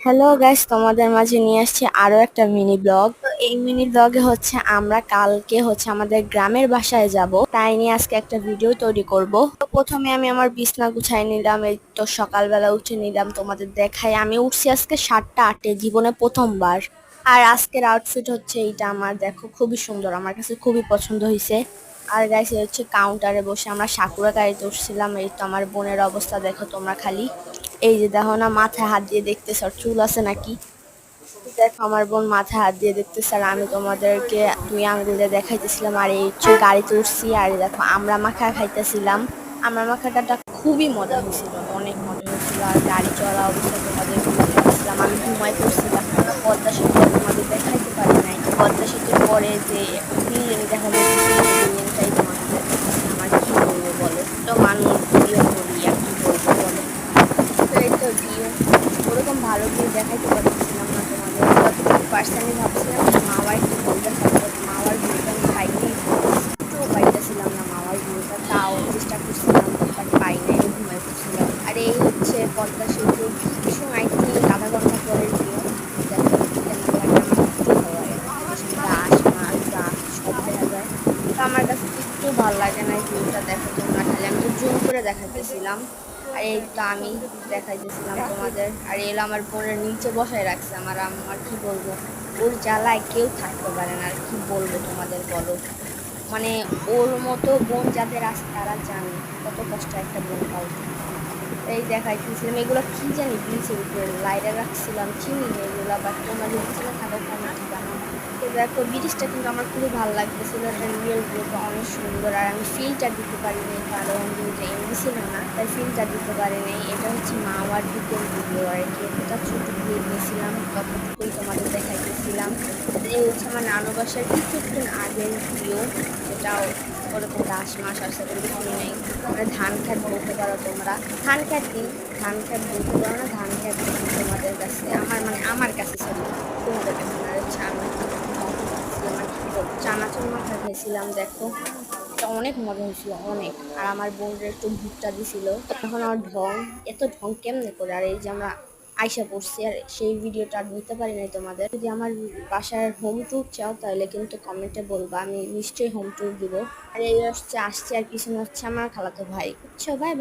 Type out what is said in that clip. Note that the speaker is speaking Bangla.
হ্যালো গাইস, তোমাদের মাঝে নিয়ে আসছি আরো একটা মিনি ব্লগ। তো এই মিনি ব্লগে হচ্ছে আমরা কালকে হচ্ছে আমাদের গ্রামের বাসায় যাব, তাই নিয়ে আজকে একটা ভিডিও তৈরি করব। তো প্রথমে আমি আমার বিছনা গুছাই নিলাম, এই তো সকালবেলা উঠে নিলাম, তোমাদের দেখাই আমি উঠছি আজকে 7টা 8-এ, জীবনে প্রথমবার। আর আজকের আউটফিট হচ্ছে এইটা, আমার দেখো খুবই সুন্দর, আমার কাছে খুবই পছন্দ হয়েছে। আর গাইস এই হচ্ছে কাউন্টারে বসে আমরা সাকুরা গাড়িতে উঠছিলাম। এই তো আমার বোনের অবস্থা দেখো তোমরা খালি, এই যে দেখো না, মাথায় হাত দিয়ে দেখতেছ আর চুল আছে নাকি। দেখো আমার বোন মাথায় হাত দিয়ে দেখতেছে, আর আমি তোমাদেরকে 2 আঙ্গুলে দেখাইতেছিলাম। আর এই হচ্ছে গাড়িতে উঠছি, আর এই দেখো আমরা মাখা খাইতেছিলাম। আমরা মাখাটা খুবই মজা হয়েছিল, অনেক মজা হয়েছিল। আর গাড়ি চলা অবস্থা তোমাদেরকে দেখাচ্ছিলাম, আমি ঘুমাই পড়ছিলাম। পদ্মা সেতু আর তোমাদের দেখাইতে পারি নাই। পদ্মা সেতুর পরে যে একটা বিল্ডিং দেখা যাচ্ছে, সেই বিল্ডিংটাই তোমাদের দেখাচ্ছি। আমার কি বলবো বলো, তো মানুষ বিয়ে করি আর কি বলবো বলো। তো এই তো ভিউ, ওরকম ভালো ভিউ দেখাইতে পারতেছিলাম না তোমাদের, যতটুকু পার্সোনালি ভাবছিলাম যে মাওয়ার একটু ভিউ দেখাবো, বাট মাওয়ার ভিউটা আমি পাইতেই একটুও পাইতেছিলাম না। মাওয়ার ভিউটা তাও চেষ্টা করছিলাম, বাট পাই নাই, আমি ঘুমাই পড়ছিলাম। আর এই হচ্ছে পদ্মা সেতু, কিছু আই থিঙ্ক আধা ঘন্টা পরের ভিউ। দেখো কেমন লাগে, আমার একটু ভালো লাগে না, খালি সামনে আশ মাছ গাছ সব দেখা যায়। তো আমার কাছে একটু ভালো লাগে না এই ভিউটা। দেখো তোমরা খালি, আমি তো জুম করে দেখাইতেছিলাম। আর এই তো আমি দেখাইতেছিলাম তোমাদের। আর এলো আমার বোনের নিচে বসায় রাখছে আমার আম্মু, আর কি বলবো, ওর জ্বালায় কেউ থাকতে পারে না। আর কি বলবো তোমাদের বলো, মানে ওর মতো বোন যাদের আছে তারা জানে কত কষ্ট একটা বোন পালতে। এই দেখাইতেছিলাম, এগুলো কি জানি ব্রিজের উপরে লাইটে রাখছিলাম, চিনি না এগুলা, বাট তোমরা যদি চিনে থাকো কমেন্টে জানাও। তো দেখো ব্রিজটা কিন্তু আমার খুবই ভালো লাগতেছিল, এটা রিয়েল ভিউটা অনেক সুন্দর। আর আমি ফিলটা দিতে পারিনি কারণ যে এমনি ছিল না, তাই ফিলটা দিতে পারিনি। এটা হচ্ছে মাওয়ার দিকের ভিডিও আর কি, এটা ছোট ক্লিপ নিয়েছিলাম, ততটুকুই তোমাদের দেখাইতেছিলাম। এই হচ্ছে আমার নানু বাসার কিছুক্ষণ আগের ভিডিও, সেটাও ওরকম ঘাস মাস আছে কিছুই নেই, মানে ধান খেত বলতে পারো তোমরা। ধান খেত দিন, ধান খেত বলতে পারো না, ধান খেত দিন তোমাদের কাছে, আমার কাছে সরি, তোমাদের কাছে না। হচ্ছে আমি মাখা খাচ্ছি, আমার কি বলবো, চানাচুর মাখা খাইছিলাম দেখো, এটা অনেক মজা হয়েছিল অনেক। আর আমার বোনরা একটু ভুট্টা দিছিল। এখন আমার ঢং, এত ঢং কেমনে করে। আর এই যে আমরা আইসা পড়ছি, আর সেই ভিডিওটা আর নিতে পারি নাই তোমাদের। যদি আমার বাসার হোম ট্যুর চাও তাহলে কিন্তু কমেন্টে বলবা, আমি নিশ্চয়ই হোম ট্যুর দিব। আর এই হচ্ছে আসছে, আর পিছনে হচ্ছে আমার খালাতো ভাই। বুঝছো, বাই বাই।